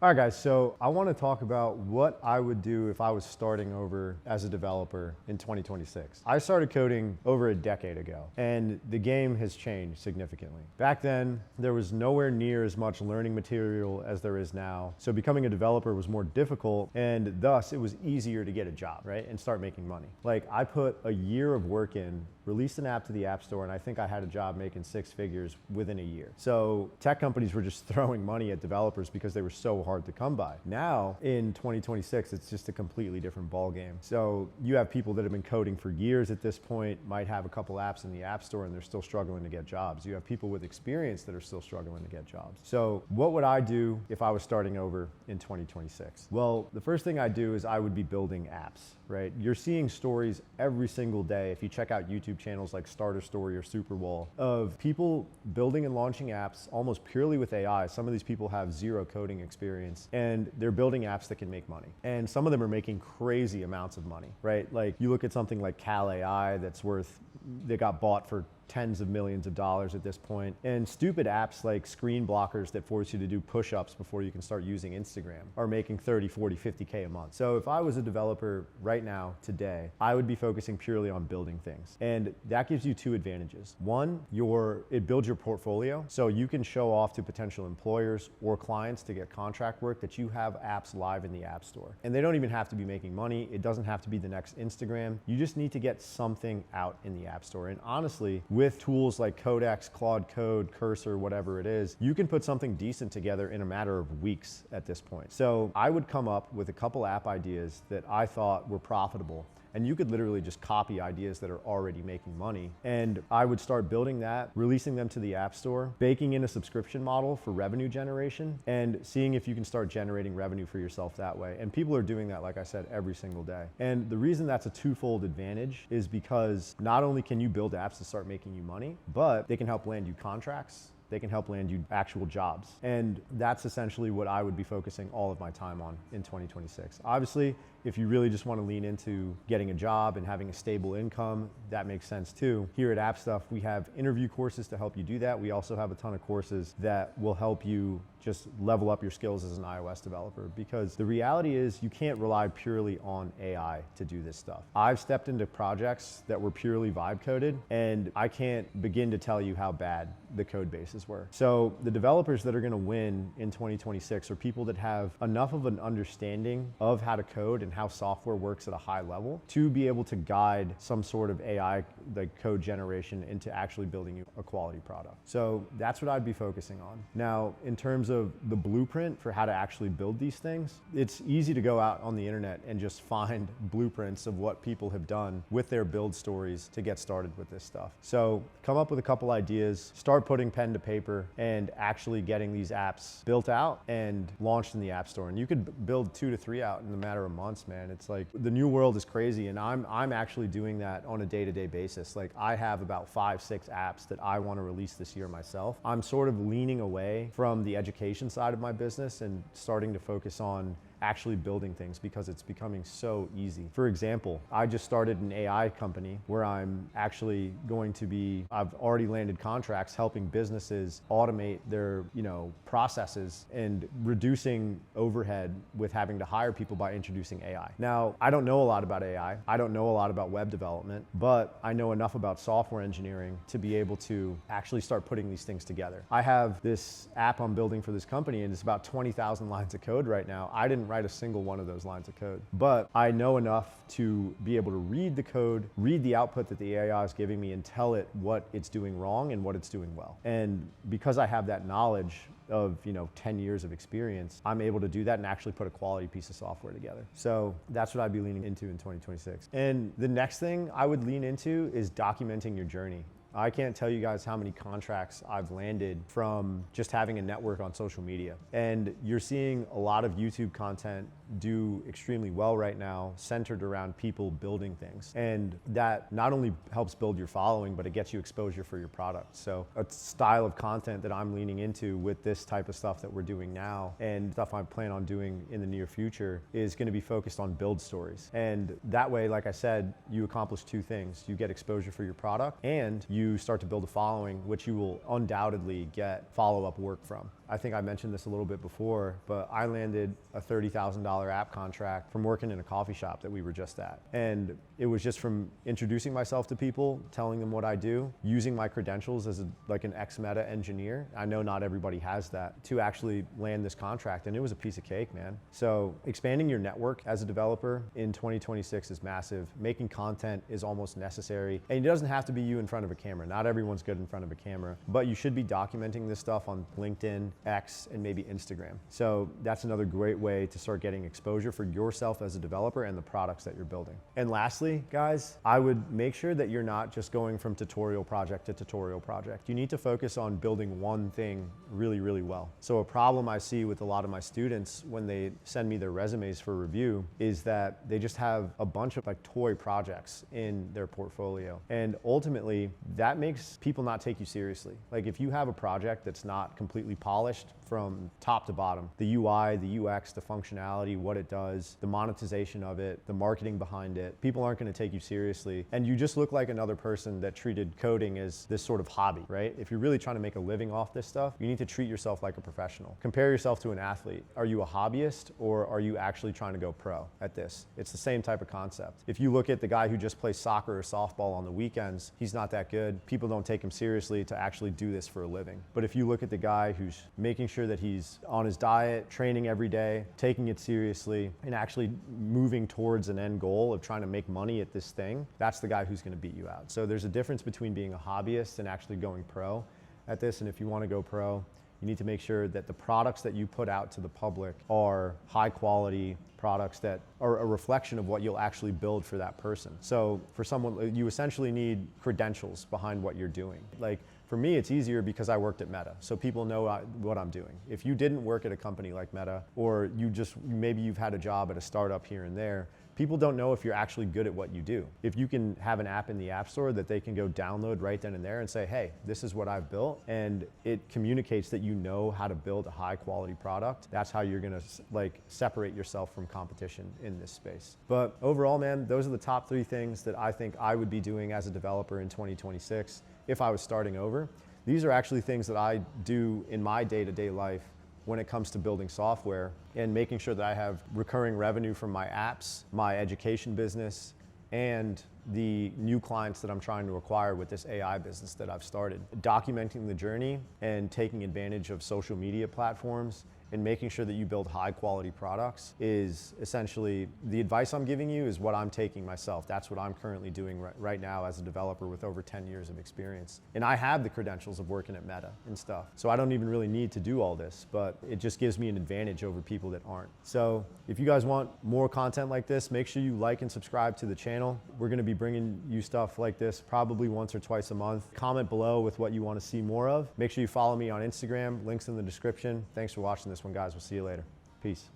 All right, guys, so I want to talk about what I would do if I was starting over as a developer in 2026. I started coding over a decade ago, and the game has changed significantly. Back then, there was nowhere near as much learning material as there is now, so becoming a developer was more difficult, and thus it was easier to get a job, right, and start making money. Like, I put a year of work in, released an app to the App Store, and I think I had a job making 6 figures within a year. So tech companies were just throwing money at developers because they were so hard to come by. Now, in 2026, it's just a completely different ballgame. So you have people that have been coding for years at this point, might have a couple apps in the App Store, and they're still struggling to get jobs. You have people with experience that are still struggling to get jobs. So what would I do if I was starting over in 2026? Well, the first thing I'd do is I would be building apps, right? You're seeing stories every single day, if you check out YouTube channels like Starter Story or Superwall, of people building and launching apps almost purely with AI. Some of these people have zero coding experience, and they're building apps that can make money. And some of them are making crazy amounts of money, right? Like, you look at something like Cal AI that got bought for tens of millions of dollars at this point. And stupid apps like screen blockers that force you to do push-ups before you can start using Instagram are making 30, 40, 50K a month. So if I was a developer right now, today, I would be focusing purely on building things. And that gives you two advantages. One, it builds your portfolio. So you can show off to potential employers or clients to get contract work that you have apps live in the App Store. And they don't even have to be making money. It doesn't have to be the next Instagram. You just need to get something out in the App Store. And honestly, with tools like Codex, Claude Code, Cursor, whatever it is, you can put something decent together in a matter of weeks at this point. So I would come up with a couple app ideas that I thought were profitable. And you could literally just copy ideas that are already making money. And I would start building that, releasing them to the App Store, baking in a subscription model for revenue generation, and seeing if you can start generating revenue for yourself that way. And people are doing that, like I said, every single day. And the reason that's a twofold advantage is because not only can you build apps to start making you money, but they can help land you contracts. They can help land you actual jobs. And that's essentially what I would be focusing all of my time on in 2026. Obviously, if you really just want to lean into getting a job and having a stable income, that makes sense too. Here at App Stuff, we have interview courses to help you do that. We also have a ton of courses that will help you just level up your skills as an iOS developer, because the reality is you can't rely purely on AI to do this stuff. I've stepped into projects that were purely vibe coded, and I can't begin to tell you how bad the code bases were. So the developers that are going to win in 2026 are people that have enough of an understanding of how to code and how software works at a high level to be able to guide some sort of AI like code generation into actually building you a quality product. So that's what I'd be focusing on. Now, in terms of the blueprint for how to actually build these things, it's easy to go out on the internet and just find blueprints of what people have done with their build stories to get started with this stuff. So come up with a couple ideas, start putting pen to paper and actually getting these apps built out and launched in the App Store. And you could build 2 to 3 out in a matter of months, man. It's like the new world is crazy, and I'm actually doing that on a day-to-day basis. Like, I have about 5, 6 apps that I want to release this year myself. I'm sort of leaning away from the education side of my business and starting to focus on actually building things because it's becoming so easy. For example, I just started an AI company where I'm actually I've already landed contracts helping businesses automate their, processes and reducing overhead with having to hire people by introducing AI. Now, I don't know a lot about AI. I don't know a lot about web development, but I know enough about software engineering to be able to actually start putting these things together. I have this app I'm building for this company, and it's about 20,000 lines of code right now. I didn't write a single one of those lines of code, but I know enough to be able to read the code, read the output that the AI is giving me, and tell it what it's doing wrong and what it's doing well. And because I have that knowledge of 10 years of experience, I'm able to do that and actually put a quality piece of software together. So that's what I'd be leaning into in 2026. And the next thing I would lean into is documenting your journey. I can't tell you guys how many contracts I've landed from just having a network on social media. And you're seeing a lot of YouTube content do extremely well right now, centered around people building things. And that not only helps build your following, but it gets you exposure for your product. So a style of content that I'm leaning into with this type of stuff that we're doing now and stuff I plan on doing in the near future is going to be focused on build stories. And that way, like I said, you accomplish 2 things. You get exposure for your product and you start to build a following, which you will undoubtedly get follow-up work from. I think I mentioned this a little bit before, but I landed a $30,000 app contract from working in a coffee shop that we were just at. And it was just from introducing myself to people, telling them what I do, using my credentials as like an ex-Meta engineer. I know not everybody has that, to actually land this contract. And it was a piece of cake, man. So expanding your network as a developer in 2026 is massive. Making content is almost necessary. And it doesn't have to be you in front of a camera. Not everyone's good in front of a camera, but you should be documenting this stuff on LinkedIn, X, and maybe Instagram. So that's another great way to start getting exposure for yourself as a developer and the products that you're building. And lastly, guys, I would make sure that you're not just going from tutorial project to tutorial project. You need to focus on building one thing really, really well. So a problem I see with a lot of my students when they send me their resumes for review is that they just have a bunch of like toy projects in their portfolio. And ultimately, that makes people not take you seriously. Like if you have a project that's not completely polished from top to bottom, the UI, the UX, the functionality, what it does, the monetization of it, the marketing behind it, people aren't going to take you seriously. And you just look like another person that treated coding as this sort of hobby, right? If you're really trying to make a living off this stuff, you need to treat yourself like a professional. Compare yourself to an athlete. Are you a hobbyist or are you actually trying to go pro at this? It's the same type of concept. If you look at the guy who just plays soccer or softball on the weekends, he's not that good. People don't take him seriously to actually do this for a living. But if you look at the guy who's making sure that he's on his diet, training every day, taking it seriously, and actually moving towards an end goal of trying to make money at this thing, that's the guy who's going to beat you out. So there's a difference between being a hobbyist and actually going pro at this. And if you want to go pro, you need to make sure that the products that you put out to the public are high quality products that are a reflection of what you'll actually build for that person. So for someone, you essentially need credentials behind what you're doing. Like for me, it's easier because I worked at Meta, so people know what I'm doing. If you didn't work at a company like Meta, or maybe you've had a job at a startup here and there, people don't know if you're actually good at what you do. If you can have an app in the App Store that they can go download right then and there and say, hey, this is what I've built, and it communicates that you know how to build a high quality product, that's how you're gonna like separate yourself from competition in this space. But overall, man, those are the top 3 things that I think I would be doing as a developer in 2026 if I was starting over. These are actually things that I do in my day-to-day life when it comes to building software and making sure that I have recurring revenue from my apps, my education business, and the new clients that I'm trying to acquire with this AI business that I've started. Documenting the journey and taking advantage of social media platforms and making sure that you build high quality products is essentially the advice I'm giving you is what I'm taking myself. That's what I'm currently doing right now as a developer with over 10 years of experience. And I have the credentials of working at Meta and stuff. So I don't even really need to do all this, but it just gives me an advantage over people that aren't. So if you guys want more content like this, make sure you like and subscribe to the channel. We're gonna be bringing you stuff like this probably once or twice a month. Comment below with what you wanna see more of. Make sure you follow me on Instagram, links in the description. Thanks for watching this one, guys. We'll see you later. Peace.